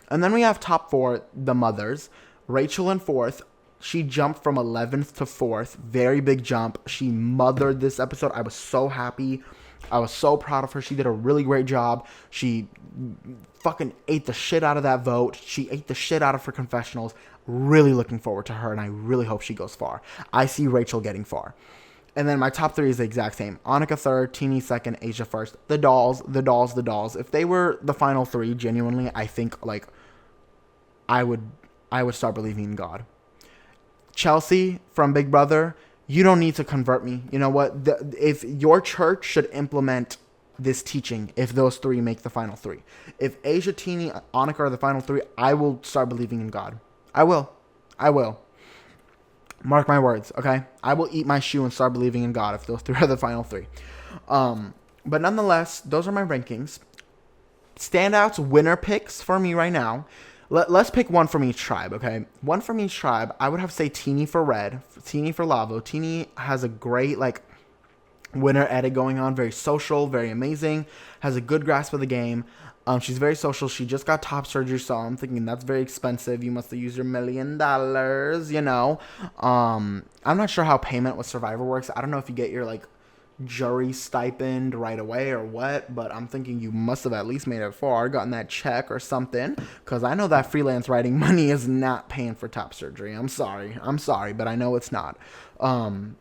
And then we have top 4, the mothers. Rachel in 4th. She jumped from 11th to 4th. Very big jump. She mothered this episode. I was so happy. I was so proud of her. She did a really great job. She fucking ate the shit out of that vote. She ate the shit out of her confessionals. Really looking forward to her, and I really hope she goes far. I see Rachel getting far. And then my top 3 is the exact same. Annika 3rd, Teenie 2nd, Asia 1st. The dolls. If they were the final 3, genuinely, I think, like, I would start believing in God. Chelsea from Big Brother, you don't need to convert me. You know what? If your church should implement this teaching, if those 3 make the final 3. If Asia, Teenie, Annika are the final 3, I will start believing in God. I will. Mark my words, okay? I will eat my shoe and start believing in God if those 3 are the final 3. But nonetheless, those are my rankings. Standouts, winner picks for me right now. Let's pick one from each tribe, okay? One from each tribe. I would have to say Teenie for Red, Teenie for Lavo. Teenie has a great, like, winner edit going on. Very social, very amazing. Has a good grasp of the game. She's very social. She just got top surgery, so I'm thinking that's very expensive. You must have used your $1 million, you know? I'm not sure how payment with Survivor works. I don't know if you get your, like, jury stipend right away or what, but I'm thinking you must have at least made it far, gotten that check or something, because I know that freelance writing money is not paying for top surgery. I'm sorry, but I know it's not. And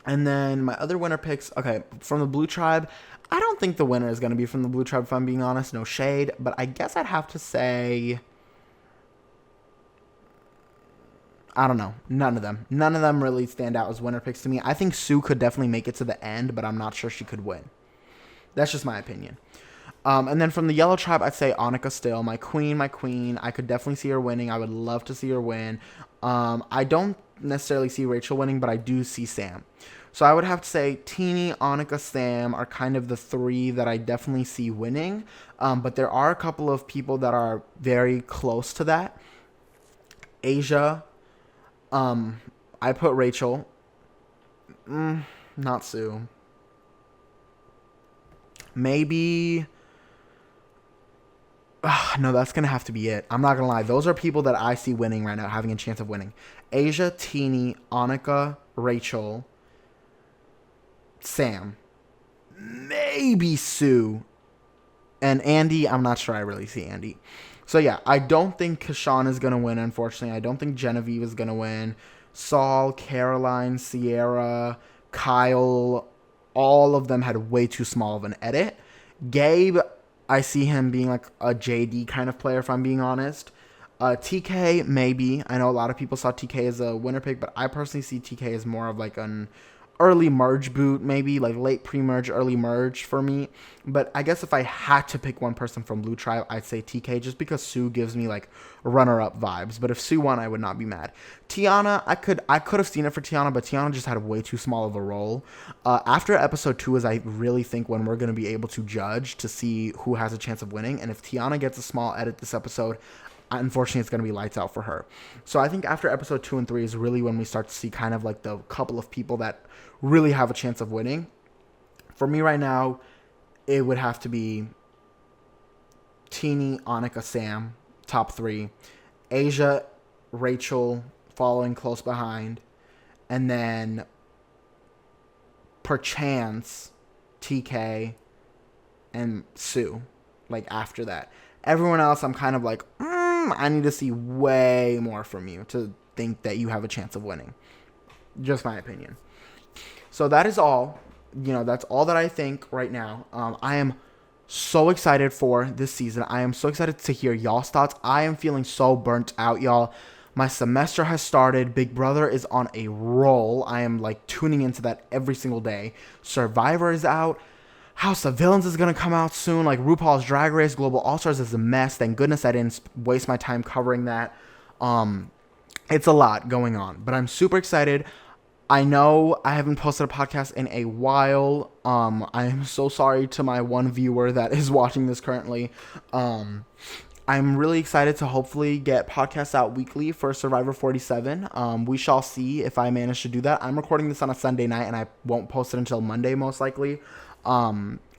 then my other winner picks, okay, from the Blue Tribe, I don't think the winner is going to be from the Blue Tribe, if I'm being honest, no shade, but I guess I'd have to say, I don't know. None of them really stand out as winner picks to me. I think Sue could definitely make it to the end, but I'm not sure she could win. That's just my opinion. And then from the Yellow Tribe, I'd say Annika still. My queen. I could definitely see her winning. I would love to see her win. I don't necessarily see Rachel winning, but I do see Sam. So I would have to say Teenie, Annika, Sam are kind of the 3 that I definitely see winning. But there are a couple of people that are very close to that. Asia. I put Rachel. Not Sue. Maybe. No, that's going to have to be it. I'm not going to lie. Those are people that I see winning right now, having a chance of winning. Asia, Teenie, Annika, Rachel, Sam. Maybe Sue. And Andy, I'm not sure I really see Andy. So, yeah, I don't think Kashawn is going to win, unfortunately. I don't think Genevieve is going to win. Saul, Caroline, Sierra, Kyle, all of them had way too small of an edit. Gabe, I see him being like a JD kind of player, if I'm being honest. TK, maybe. I know a lot of people saw TK as a winner pick, but I personally see TK as more of like an early merge boot, maybe like late pre-merge, early merge for me. But I guess if I had to pick one person from Blue Tribe, I'd say TK, just because Sue gives me like runner-up vibes. But if Sue won, I would not be mad. Tiana, I could have seen it for Tiana, but Tiana just had way too small of a role. After episode 2 is, I really think, when we're going to be able to judge to see who has a chance of winning. And if Tiana gets a small edit this episode, unfortunately, it's going to be lights out for her. So I think after episode 2 and 3 is really when we start to see kind of like the couple of people that really have a chance of winning. For me right now, it would have to be Teenie, Annika, Sam, top 3. Asia, Rachel, following close behind. And then, perchance, TK and Sue, like after that. Everyone else, I'm kind of like, I need to see way more from you to think that you have a chance of winning. Just my opinion. So that is all that's all that I think right now. I am so excited for this season. I am so excited to hear y'all's thoughts. I am feeling so burnt out, y'all. My semester has started. Big Brother is on a roll. I am like tuning into that every single day. Survivor is out. House of Villains is going to come out soon. Like RuPaul's Drag Race Global All-Stars is a mess. Thank goodness I didn't waste my time covering that. It's a lot going on, but I'm super excited. I know I haven't posted a podcast in a while. I am so sorry to my one viewer that is watching this currently. I'm really excited to hopefully get podcasts out weekly for Survivor 47. We shall see if I manage to do that. I'm recording this on a Sunday night, and I won't post it until Monday, most likely.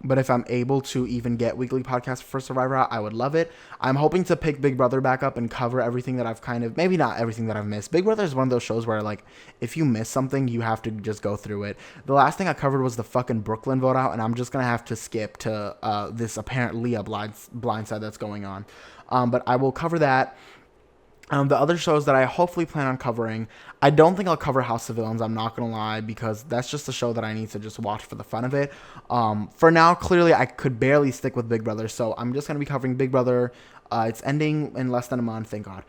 But if I'm able to even get weekly podcasts for Survivor out, I would love it. I'm hoping to pick Big Brother back up and cover everything that I've maybe not everything that I've missed. Big Brother is one of those shows where, like, if you miss something, you have to just go through it. The last thing I covered was the fucking Brooklyn vote out, and I'm just going to have to skip to this apparent Leah blindside that's going on. But I will cover that. The other shows that I hopefully plan on covering, I don't think I'll cover House of Villains, I'm not going to lie, because that's just a show that I need to just watch for the fun of it. For now, clearly, I could barely stick with Big Brother, so I'm just going to be covering Big Brother. It's ending in less than a month, thank God.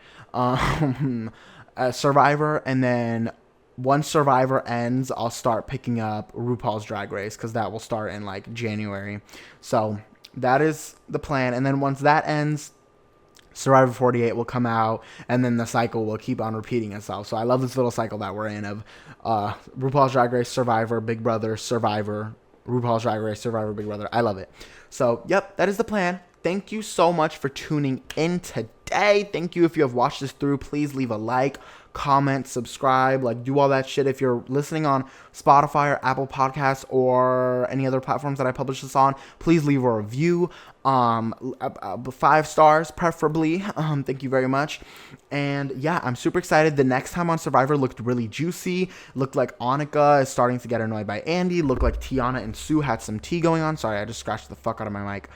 Survivor, and then once Survivor ends, I'll start picking up RuPaul's Drag Race, because that will start in, like, January. So that is the plan, and then once that ends, Survivor 48 will come out, and then the cycle will keep on repeating itself. So I love this little cycle that we're in of RuPaul's Drag Race, Survivor, Big Brother, Survivor, RuPaul's Drag Race, Survivor, Big Brother. I love it. So, yep, that is the plan. Thank you so much for tuning in today. Thank you if you have watched this through. Please leave a like, comment, subscribe, like do all that shit. If you're listening on Spotify or Apple Podcasts or any other platforms that I publish this on, please leave a review. 5 stars preferably. Thank you very much. And yeah, I'm super excited. The next time on Survivor looked really juicy. Looked like Annika is starting to get annoyed by Andy. Looked like Tiana and Sue had some tea going on. Sorry, I just scratched the fuck out of my mic.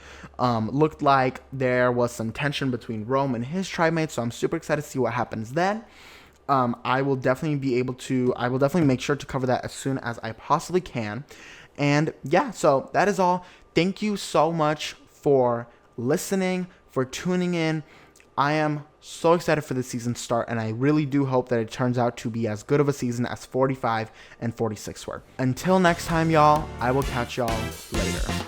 Looked like there was some tension between Rome and his tribe mates. So I'm super excited to see what happens then. I will definitely make sure to cover that as soon as I possibly can. And yeah, so that is all. Thank you so much for listening, for tuning in. I am so excited for this season to start, and I really do hope that it turns out to be as good of a season as 45 and 46 were. Until next time, y'all, I will catch y'all later.